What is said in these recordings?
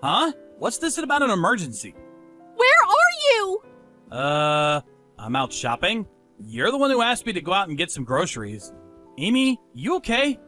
Huh? What's this about an emergency? Where are you? I'm out shopping. You're the one who asked me to go out and get some groceries. Amy, you okay?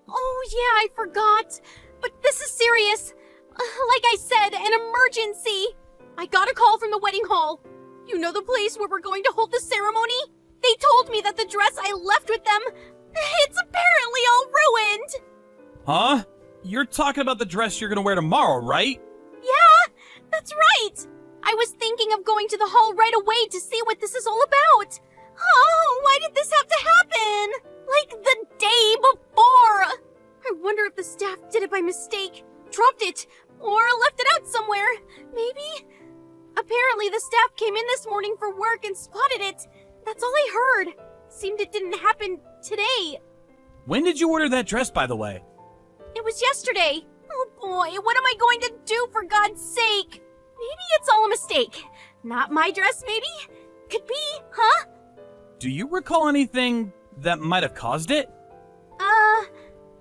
Oh, yeah, I forgot. But this is serious. Like I said, an emergency. I got a call from the wedding hall. You know the place where we're going to hold the ceremony? They told me that the dress I left with them, it's apparently all ruined. Huh? You're talking about the dress you're gonna wear tomorrow, right? Yeah, that's right. I was thinking of going to the hall right away to see what this is all about. Oh, why did this have to happen? Like the day before. I wonder if the staff did it by mistake, dropped it, or left it out somewhere. Maybe? Apparently the staff came in this morning for work and spotted it. That's all I heard. Seemed it didn't happen today. When did you order that dress, by the way? It was yesterday. Oh boy, what am I going to do for God's sake? Maybe it's all a mistake. Not my dress, maybe? Could be, huh? Do you recall anything that might have caused it?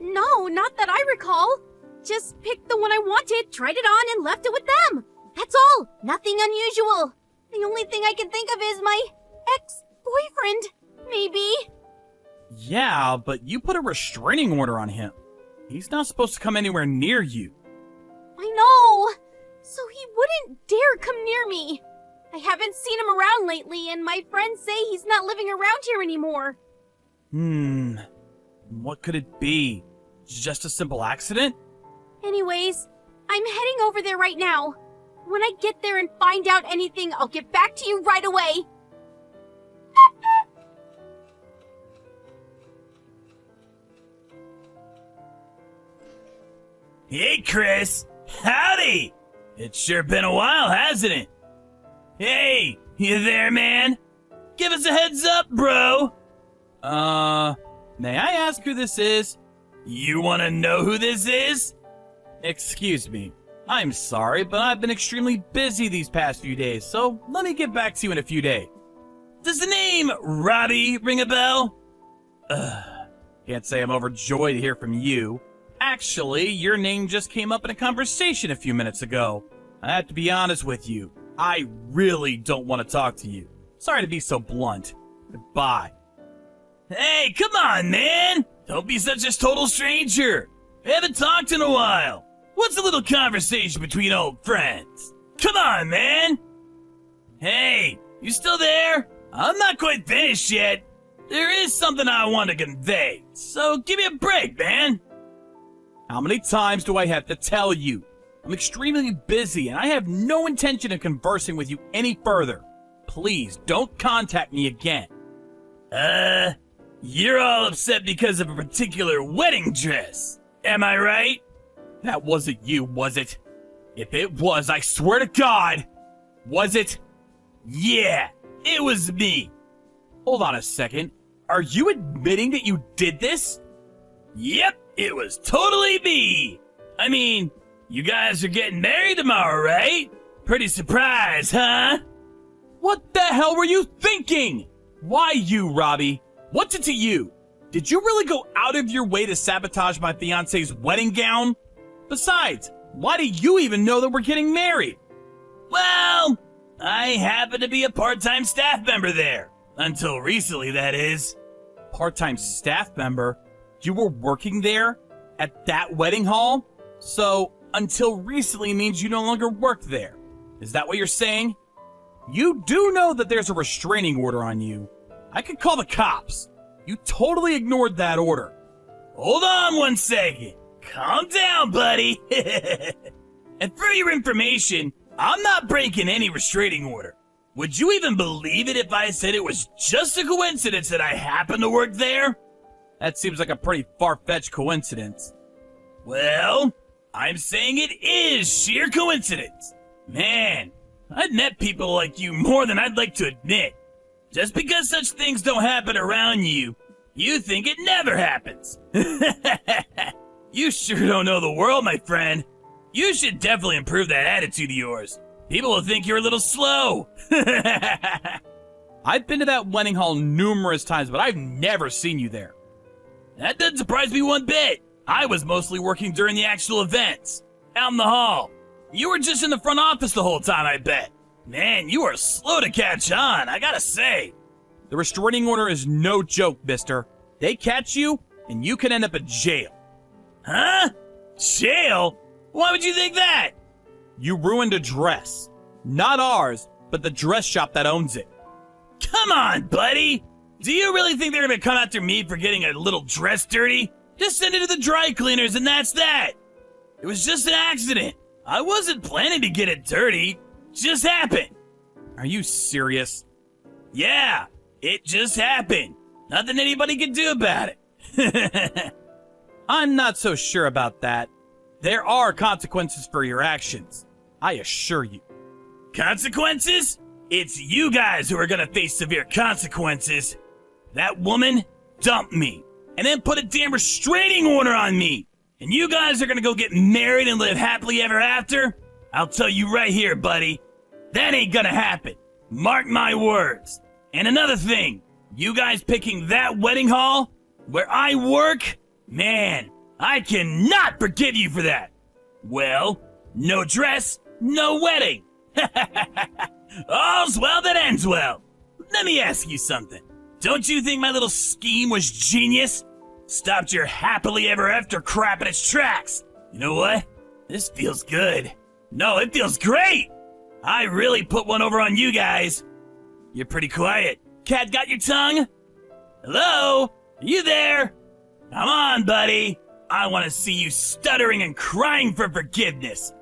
No, not that I recall. Just picked the one I wanted, tried it on, and left it with them. That's all. Nothing unusual. The only thing I can think of is my ex-boyfriend, maybe. Yeah, but you put a restraining order on him. He's not supposed to come anywhere near you. I know. So he wouldn't dare come near me. I haven't seen him around lately, and my friends say he's not living around here anymore. What could it be? Just a simple accident? Anyways, I'm heading over there right now. When I get there and find out anything, I'll get back to you right away. Hey, Chris. Howdy. It's sure been a while, hasn't it? Hey, you there, man? Give us a heads up, bro. May I ask who this is? You want to know who this is? Excuse me. I'm sorry, but I've been extremely busy these past few days, so let me get back to you in a few days. Does the name Robbie ring a bell? Can't say I'm overjoyed to hear from you. Actually, your name just came up in a conversation a few minutes ago. I have to be honest with you. I really don't want to talk to you. Sorry to be so blunt. Goodbye. Hey, come on, man! Don't be such a total stranger. We haven't talked in a while. What's a little conversation between old friends? Come on, man! Hey, you still there? I'm not quite finished yet. There is something I want to convey, so give me a break, man. How many times do I have to tell you? I'm extremely busy and I have no intention of conversing with you any further. Please don't contact me again. You're all upset because of a particular wedding dress. Am I right? That wasn't you, was it? If it was, I swear to God. Was it? Yeah, it was me. Hold on a second. Are you admitting that you did this? Yep, it was totally me. I mean, you guys are getting married tomorrow, right? Pretty surprised, huh? What the hell were you thinking? Why you, Robbie? What's it to you? Did you really go out of your way to sabotage my fiance's wedding gown? Besides, why do you even know that we're getting married? Well, I happen to be a part-time staff member there. Until recently, that is. Part-time staff member? You were working there? At that wedding hall? So, until recently means you no longer worked there. Is that what you're saying? You do know that there's a restraining order on you. I could call the cops. You totally ignored that order. Hold on 1 second. Calm down, buddy. And for your information, I'm not breaking any restraining order. Would you even believe it if I said it was just a coincidence that I happened to work there? That seems like a pretty far-fetched coincidence. Well, I'm saying it is sheer coincidence. Man, I've met people like you more than I'd like to admit. Just because such things don't happen around you, you think it never happens. You sure don't know the world, my friend. You should definitely improve that attitude of yours. People will think you're a little slow. I've been to that wedding hall numerous times, but I've never seen you there. That doesn't surprise me one bit. I was mostly working during the actual events, out in the hall. You were just in the front office the whole time, I bet. Man, you are slow to catch on, I gotta say. The restraining order is no joke, mister. They catch you, and you can end up in jail. Huh? Jail? Why would you think that? You ruined a dress. Not ours, but the dress shop that owns it. Come on, buddy. Do you really think they're gonna come after me for getting a little dress dirty? Just send it to the dry cleaners and that's that. It was just an accident. I wasn't planning to get it dirty. Just happened. Are you serious? Yeah, it just happened. Nothing anybody can do about it. I'm not so sure about that. There are consequences for your actions. I assure you. Consequences? It's you guys who are gonna face severe consequences. That woman dumped me and then put a damn restraining order on me. And you guys are gonna go get married and live happily ever after? I'll tell you right here, buddy. That ain't gonna happen. Mark my words. And another thing, you guys picking that wedding hall where I work? Man, I cannot forgive you for that. Well, no dress, no wedding. All's well that ends well. Let me ask you something. Don't you think my little scheme was genius? Stopped your happily ever after crap in its tracks. You know what? This feels good. No, it feels great. I really put one over on you guys. You're pretty quiet. Cat got your tongue? Hello? Are you there? Come on, buddy. I want to see you stuttering and crying for forgiveness.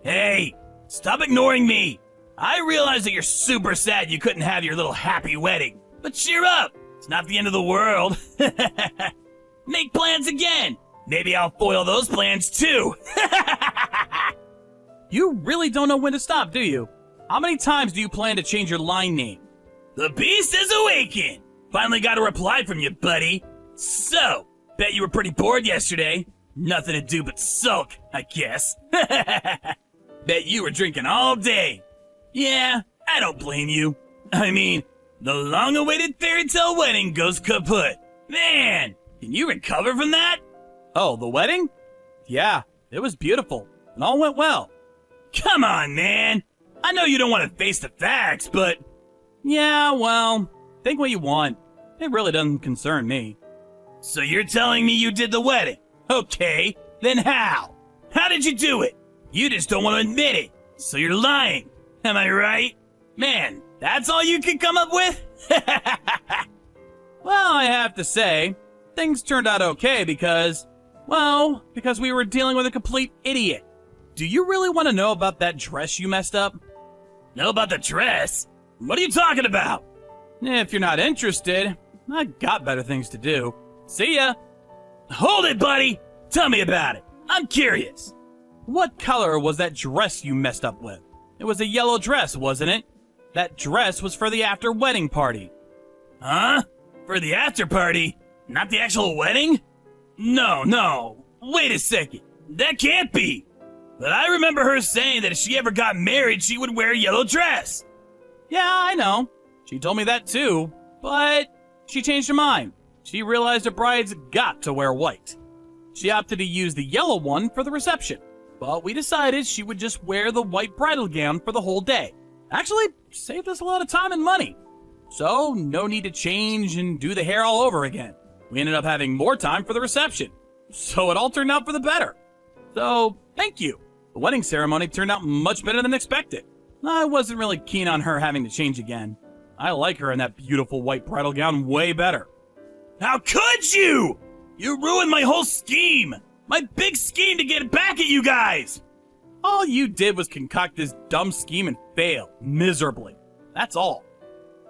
Hey, stop ignoring me. I realize that you're super sad you couldn't have your little happy wedding. But cheer up. It's not the end of the world. Make plans again. Maybe I'll foil those plans too. You really don't know when to stop, do you? How many times do you plan to change your line name? The beast has awakened. Finally got a reply from you, buddy. So, bet you were pretty bored yesterday. Nothing to do but sulk, I guess. Bet you were drinking all day. Yeah, I don't blame you. I mean, the long-awaited fairy tale wedding goes kaput. Man, can you recover from that? Oh, the wedding? Yeah, it was beautiful. It all went well. Come on, man. I know you don't want to face the facts, but... Yeah, well, think what you want. It really doesn't concern me. So you're telling me you did the wedding? Okay, then how? How did you do it? You just don't want to admit it, so you're lying. Am I right? Man, that's all you can come up with? Well, I have to say, things turned out okay because we were dealing with a complete idiot. Do you really want to know about that dress you messed up? Know about the dress? What are you talking about? If you're not interested, I got better things to do. See ya! Hold it, buddy! Tell me about it. I'm curious. What color was that dress you messed up with? It was a yellow dress, wasn't it? That dress was for the after wedding party. Huh? For the after party? Not the actual wedding? No. Wait a second. That can't be. But I remember her saying that if she ever got married, she would wear a yellow dress. Yeah, I know. She told me that too, but she changed her mind. She realized a bride's got to wear white. She opted to use the yellow one for the reception, but we decided she would just wear the white bridal gown for the whole day. Actually, saved us a lot of time and money. So, no need to change and do the hair all over again. We ended up having more time for the reception. So it all turned out for the better. So, thank you. The wedding ceremony turned out much better than expected. I wasn't really keen on her having to change again. I like her in that beautiful white bridal gown way better. How could you? You ruined my whole scheme. My big scheme to get back at you guys. All you did was concoct this dumb scheme and fail miserably. That's all.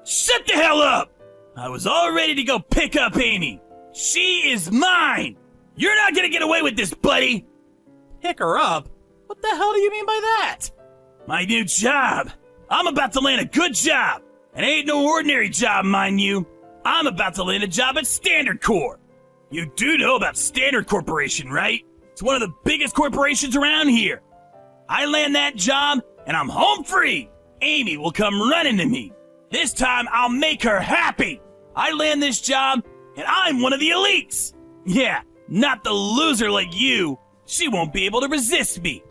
Shut the hell up! I was all ready to go pick up Amy. She is mine. You're not gonna get away with this, buddy. Pick her up? What the hell do you mean by that? My new job. I'm about to land a good job. It ain't no ordinary job, mind you. I'm about to land a job at Standard Corp. You do know about Standard Corporation, right? It's one of the biggest corporations around here. I land that job, and I'm home free. Amy will come running to me. This time, I'll make her happy. I land this job, and I'm one of the elites. Yeah, not the loser like you. She won't be able to resist me.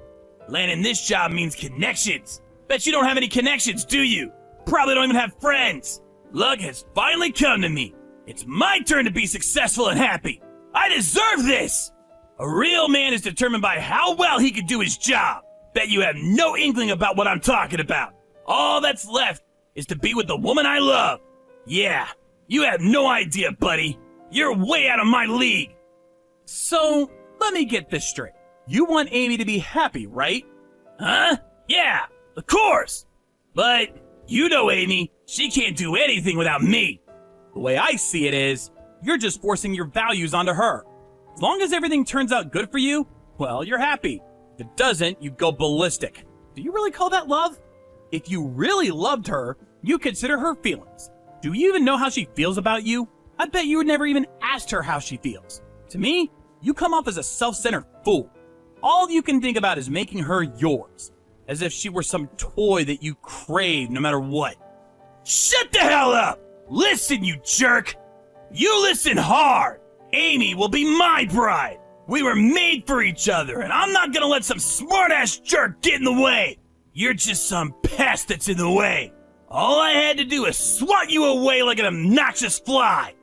Landing this job means connections. Bet you don't have any connections, do you? Probably don't even have friends. Luck has finally come to me. It's my turn to be successful and happy. I deserve this. A real man is determined by how well he can do his job. Bet you have no inkling about what I'm talking about. All that's left is to be with the woman I love. Yeah, you have no idea, buddy. You're way out of my league. So, let me get this straight. You want Amy to be happy, right? Huh? Yeah, of course. But you know Amy, she can't do anything without me. The way I see it is, you're just forcing your values onto her. As long as everything turns out good for you, well, you're happy. If it doesn't, you go ballistic. Do you really call that love? If you really loved her, you consider her feelings. Do you even know how she feels about you? I bet you would never even asked her how she feels. To me, you come off as a self-centered fool. All you can think about is making her yours, as if she were some toy that you crave no matter what. Shut the hell up! Listen, you jerk! You listen hard! Amy will be my bride! We were made for each other, and I'm not gonna let some smart-ass jerk get in the way! You're just some pest that's in the way! All I had to do is swat you away like an obnoxious fly!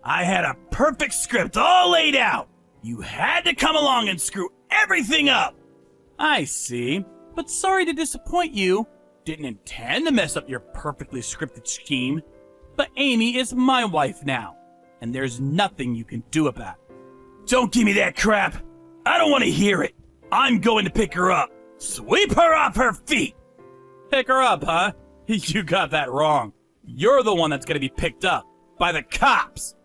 I had a perfect script all laid out! You had to come along and screw everything up! I see, but sorry to disappoint you. Didn't intend to mess up your perfectly scripted scheme. But Amy is my wife now, and there's nothing you can do about it. Don't give me that crap! I don't want to hear it! I'm going to pick her up! Sweep her off her feet! Pick her up, huh? You got that wrong. You're the one that's gonna be picked up by the cops.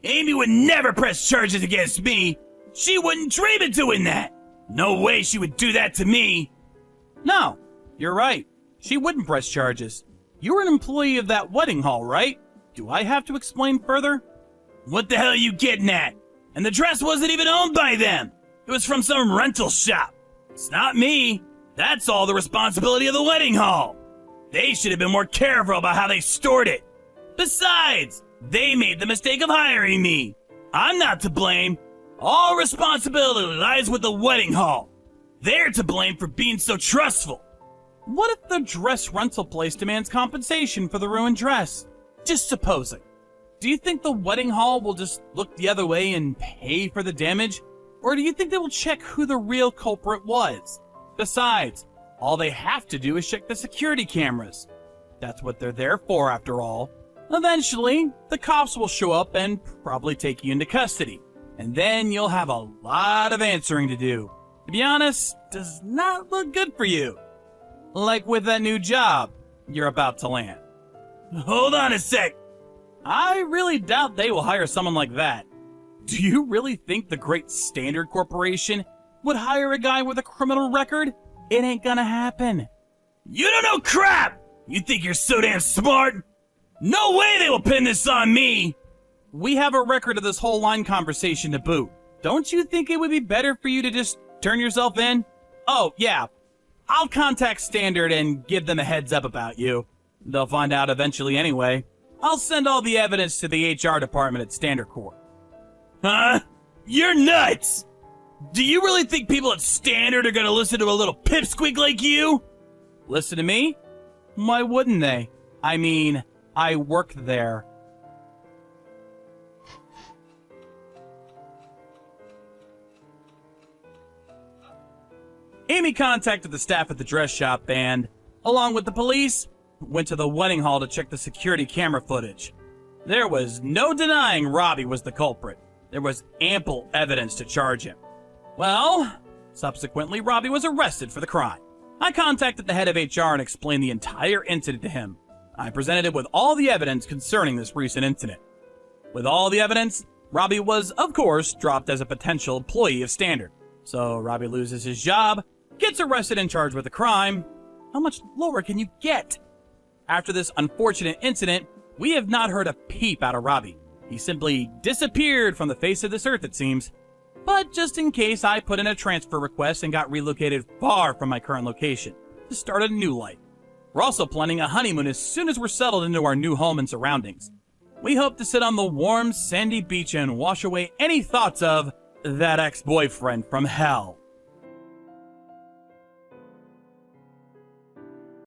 Amy would never press charges against me. She wouldn't dream of doing that. No way she would do that to me. No, you're right. She wouldn't press charges. You were an employee of that wedding hall, right? Do I have to explain further? What the hell are you getting at? And the dress wasn't even owned by them. It was from some rental shop. It's not me. That's all the responsibility of the wedding hall. They should have been more careful about how they stored it. Besides, they made the mistake of hiring me. I'm not to blame. All responsibility lies with the wedding hall. They're to blame for being so trustful. What if the dress rental place demands compensation for the ruined dress? Just supposing. Do you think the wedding hall will just look the other way and pay for the damage? Or do you think they will check who the real culprit was? Besides, all they have to do is check the security cameras. That's what they're there for, after all. Eventually, the cops will show up and probably take you into custody. And then you'll have a lot of answering to do. To be honest, does not look good for you. Like with that new job you're about to land. Hold on a sec. I really doubt they will hire someone like that. Do you really think the great Standard Corporation would hire a guy with a criminal record? It ain't gonna happen. You don't know crap! You think you're so damn smart? No way they will pin this on me! We have a record of this whole line conversation to boot. Don't you think it would be better for you to just turn yourself in? Oh, yeah. I'll contact Standard and give them a heads up about you. They'll find out eventually anyway. I'll send all the evidence to the HR department at Standard Corp. Huh? You're nuts! Do you really think people at Standard are gonna listen to a little pipsqueak like you? Listen to me? Why wouldn't they? I mean, I work there. Amy contacted the staff at the dress shop and, along with the police, went to the wedding hall to check the security camera footage. There was no denying Robbie was the culprit. There was ample evidence to charge him. Well, subsequently, Robbie was arrested for the crime. I contacted the head of HR and explained the entire incident to him. I presented him with all the evidence concerning this recent incident. With all the evidence, Robbie was, of course, dropped as a potential employee of Standard. So Robbie loses his job, gets arrested and charged with a crime. How much lower can you get? After this unfortunate incident, we have not heard a peep out of Robbie. He simply disappeared from the face of this earth, it seems. But just in case, I put in a transfer request and got relocated far from my current location to start a new life. We're also planning a honeymoon as soon as we're settled into our new home and surroundings. We hope to sit on the warm, sandy beach and wash away any thoughts of that ex-boyfriend from hell.